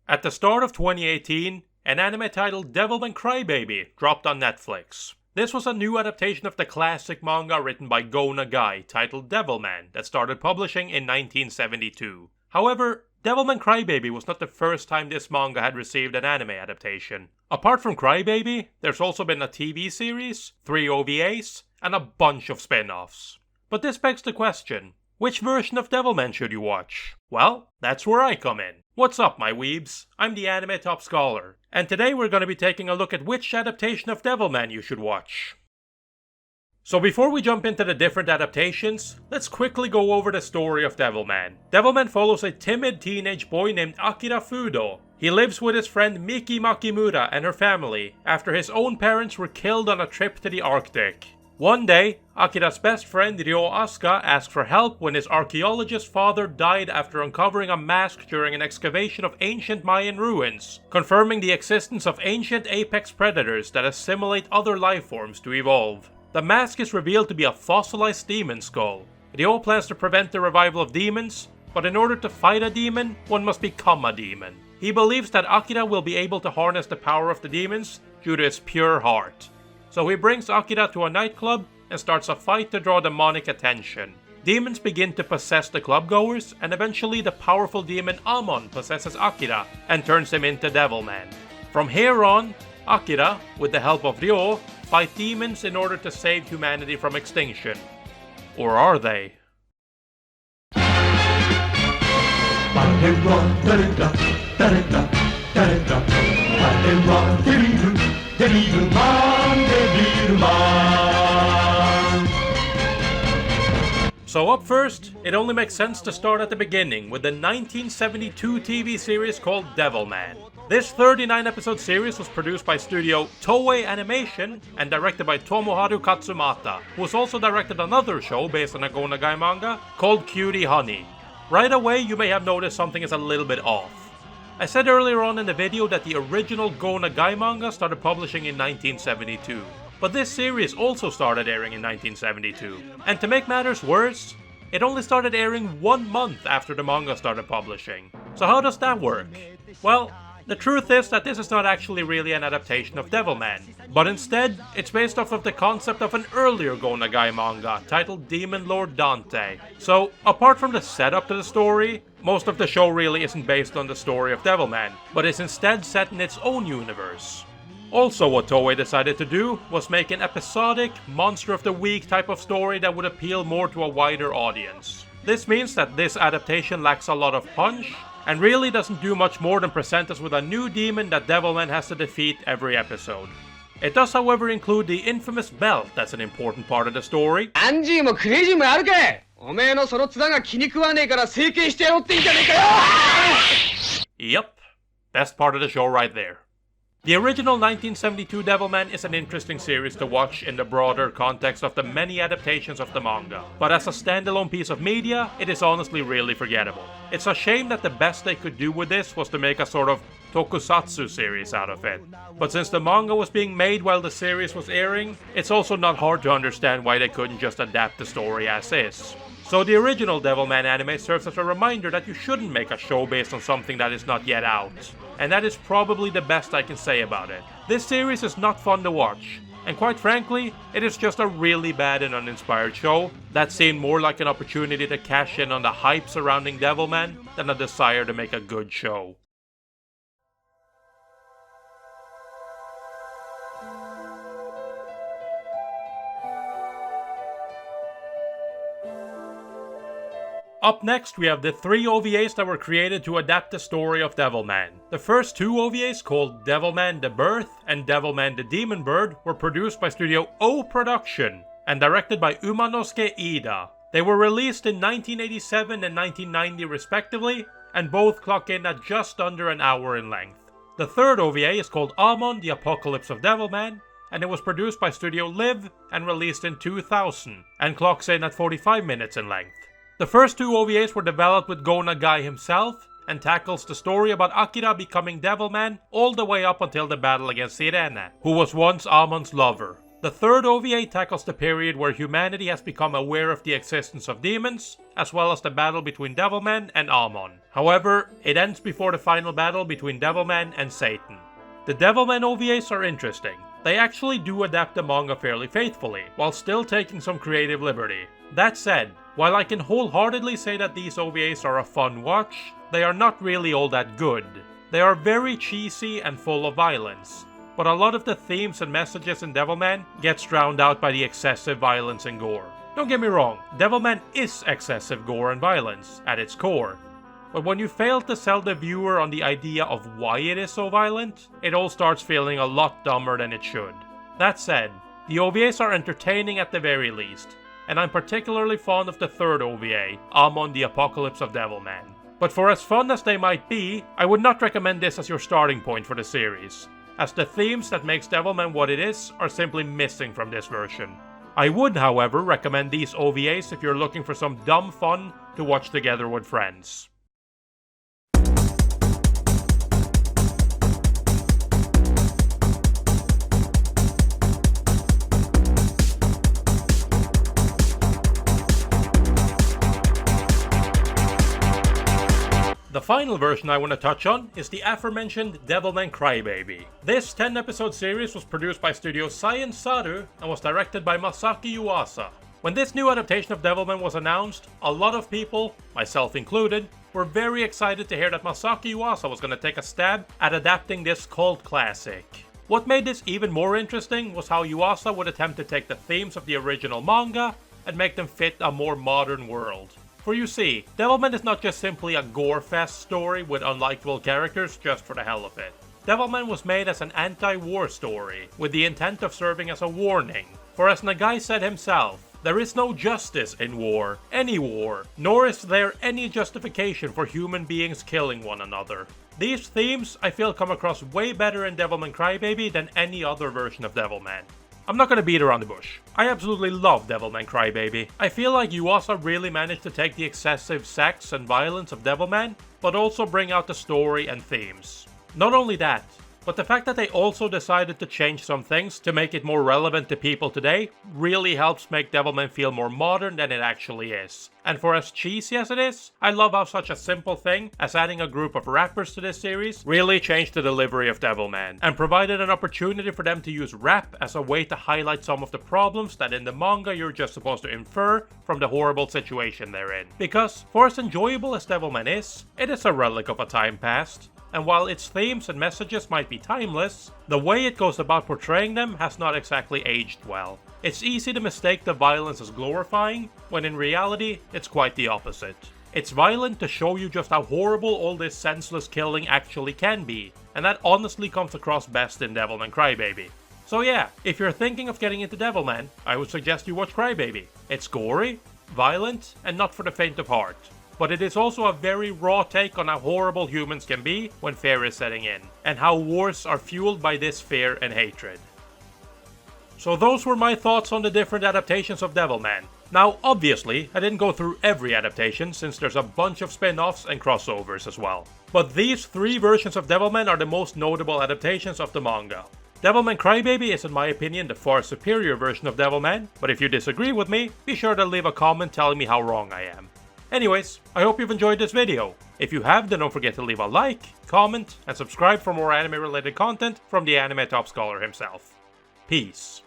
At the start of 2018, an anime titled Devilman Crybaby dropped on Netflix. This was a new adaptation of the classic manga written by Go Nagai titled Devilman that started publishing in 1972. However, Devilman Crybaby was not the first time this manga had received an anime adaptation. Apart from Crybaby, there's also been a TV series, 3 OVAs, and a bunch of spin-offs. But this begs the question, which version of Devilman should you watch? Well, that's where I come in. What's up, my weebs? I'm the Anime Top Scholar, and today we're going to be taking a look at which adaptation of Devilman you should watch. So before we jump into the different adaptations, let's quickly go over the story of Devilman. Devilman follows a timid teenage boy named Akira Fudo. He lives with his friend Miki Makimura and her family after his own parents were killed on a trip to the Arctic. One day, Akira's best friend Ryo Asuka asks for help when his archaeologist father died after uncovering a mask during an excavation of ancient Mayan ruins, confirming the existence of ancient apex predators that assimilate other life forms to evolve. The mask is revealed to be a fossilized demon skull. Ryo plans to prevent the revival of demons, but in order to fight a demon, one must become a demon. He believes that Akira will be able to harness the power of the demons due to his pure heart. So he brings Akira to a nightclub and starts a fight to draw demonic attention. Demons begin to possess the clubgoers, and eventually the powerful demon Amon possesses Akira and turns him into Devilman. From here on, Akira, with the help of Ryo, fight demons in order to save humanity from extinction. Or are they? So up first, it only makes sense to start at the beginning with the 1972 TV series called Devilman. This 39-episode series was produced by studio Toei Animation and directed by Tomoharu Katsumata, who has also directed another show based on a Go Nagai manga called Cutie Honey. Right away, you may have noticed something is a little bit off. I said earlier on in the video that the original Go Nagai manga started publishing in 1972. But this series also started airing in 1972. And to make matters worse, it only started airing 1 month after the manga started publishing. So how does that work? Well, the truth is that this is not actually really an adaptation of Devilman, but instead, it's based off of the concept of an earlier Go Nagai manga titled Demon Lord Dante. So, apart from the setup to the story, most of the show really isn't based on the story of Devilman, but is instead set in its own universe. Also, what Toei decided to do was make an episodic, Monster of the Week type of story that would appeal more to a wider audience. This means that this adaptation lacks a lot of punch, and really doesn't do much more than present us with a new demon that Devilman has to defeat every episode. It does, however, include the infamous belt that's an important part of the story. Yep, best part of the show right there. The original 1972 Devilman is an interesting series to watch in the broader context of the many adaptations of the manga, but as a standalone piece of media, it is honestly really forgettable. It's a shame that the best they could do with this was to make a sort of tokusatsu series out of it. But since the manga was being made while the series was airing, it's also not hard to understand why they couldn't just adapt the story as is. So the original Devilman anime serves as a reminder that you shouldn't make a show based on something that is not yet out. And that is probably the best I can say about it. This series is not fun to watch, and quite frankly, it is just a really bad and uninspired show that seemed more like an opportunity to cash in on the hype surrounding Devilman than a desire to make a good show. Up next, we have the 3 OVAs that were created to adapt the story of Devilman. The first 2 OVAs, called Devilman the Birth and Devilman the Demon Bird, were produced by Studio O Production and directed by Umanosuke Ida. They were released in 1987 and 1990 respectively, and both clock in at just under an hour in length. The third OVA is called Amon the Apocalypse of Devilman, and it was produced by Studio Live and released in 2000, and clocks in at 45 minutes in length. The first 2 OVAs were developed with Go Nagai himself, and tackles the story about Akira becoming Devilman all the way up until the battle against Sirene, who was once Amon's lover. The third OVA tackles the period where humanity has become aware of the existence of demons, as well as the battle between Devilman and Amon. However, it ends before the final battle between Devilman and Satan. The Devilman OVAs are interesting. They actually do adapt the manga fairly faithfully, while still taking some creative liberty. That said, while I can wholeheartedly say that these OVAs are a fun watch, they are not really all that good. They are very cheesy and full of violence, but a lot of the themes and messages in Devilman gets drowned out by the excessive violence and gore. Don't get me wrong, Devilman is excessive gore and violence at its core, but when you fail to sell the viewer on the idea of why it is so violent, it all starts feeling a lot dumber than it should. That said, the OVAs are entertaining at the very least, and I'm particularly fond of the third OVA, Amon the Apocalypse of Devilman. But for as fun as they might be, I would not recommend this as your starting point for the series, as the themes that makes Devilman what it is are simply missing from this version. I would, however, recommend these OVAs if you're looking for some dumb fun to watch together with friends. The final version I want to touch on is the aforementioned Devilman Crybaby. This 10-episode series was produced by Studio Science Saru and was directed by Masaki Yuasa. When this new adaptation of Devilman was announced, a lot of people, myself included, were very excited to hear that Masaki Yuasa was going to take a stab at adapting this cult classic. What made this even more interesting was how Yuasa would attempt to take the themes of the original manga and make them fit a more modern world. For you see, Devilman is not just simply a gore-fest story with unlikable characters just for the hell of it. Devilman was made as an anti-war story, with the intent of serving as a warning. For as Nagai said himself, there is no justice in war, any war, nor is there any justification for human beings killing one another. These themes, I feel, come across way better in Devilman Crybaby than any other version of Devilman. I'm not gonna beat around the bush. I absolutely love Devilman Crybaby. I feel like Yuasa really managed to take the excessive sex and violence of Devilman, but also bring out the story and themes. Not only that, but the fact that they also decided to change some things to make it more relevant to people today really helps make Devilman feel more modern than it actually is. And for as cheesy as it is, I love how such a simple thing as adding a group of rappers to this series really changed the delivery of Devilman, and provided an opportunity for them to use rap as a way to highlight some of the problems that in the manga you're just supposed to infer from the horrible situation they're in. Because, for as enjoyable as Devilman is, it is a relic of a time past. And while its themes and messages might be timeless, the way it goes about portraying them has not exactly aged well. It's easy to mistake the violence as glorifying, when in reality, it's quite the opposite. It's violent to show you just how horrible all this senseless killing actually can be, and that honestly comes across best in Devilman Crybaby. So yeah, if you're thinking of getting into Devilman, I would suggest you watch Crybaby. It's gory, violent, and not for the faint of heart. But it is also a very raw take on how horrible humans can be when fear is setting in, and how wars are fueled by this fear and hatred. So those were my thoughts on the different adaptations of Devilman. Now obviously, I didn't go through every adaptation since there's a bunch of spin-offs and crossovers as well. But these three versions of Devilman are the most notable adaptations of the manga. Devilman Crybaby is in my opinion the far superior version of Devilman, but if you disagree with me, be sure to leave a comment telling me how wrong I am. Anyways, I hope you've enjoyed this video. If you have, then don't forget to leave a like, comment, and subscribe for more anime related content from the anime top scholar himself. Peace.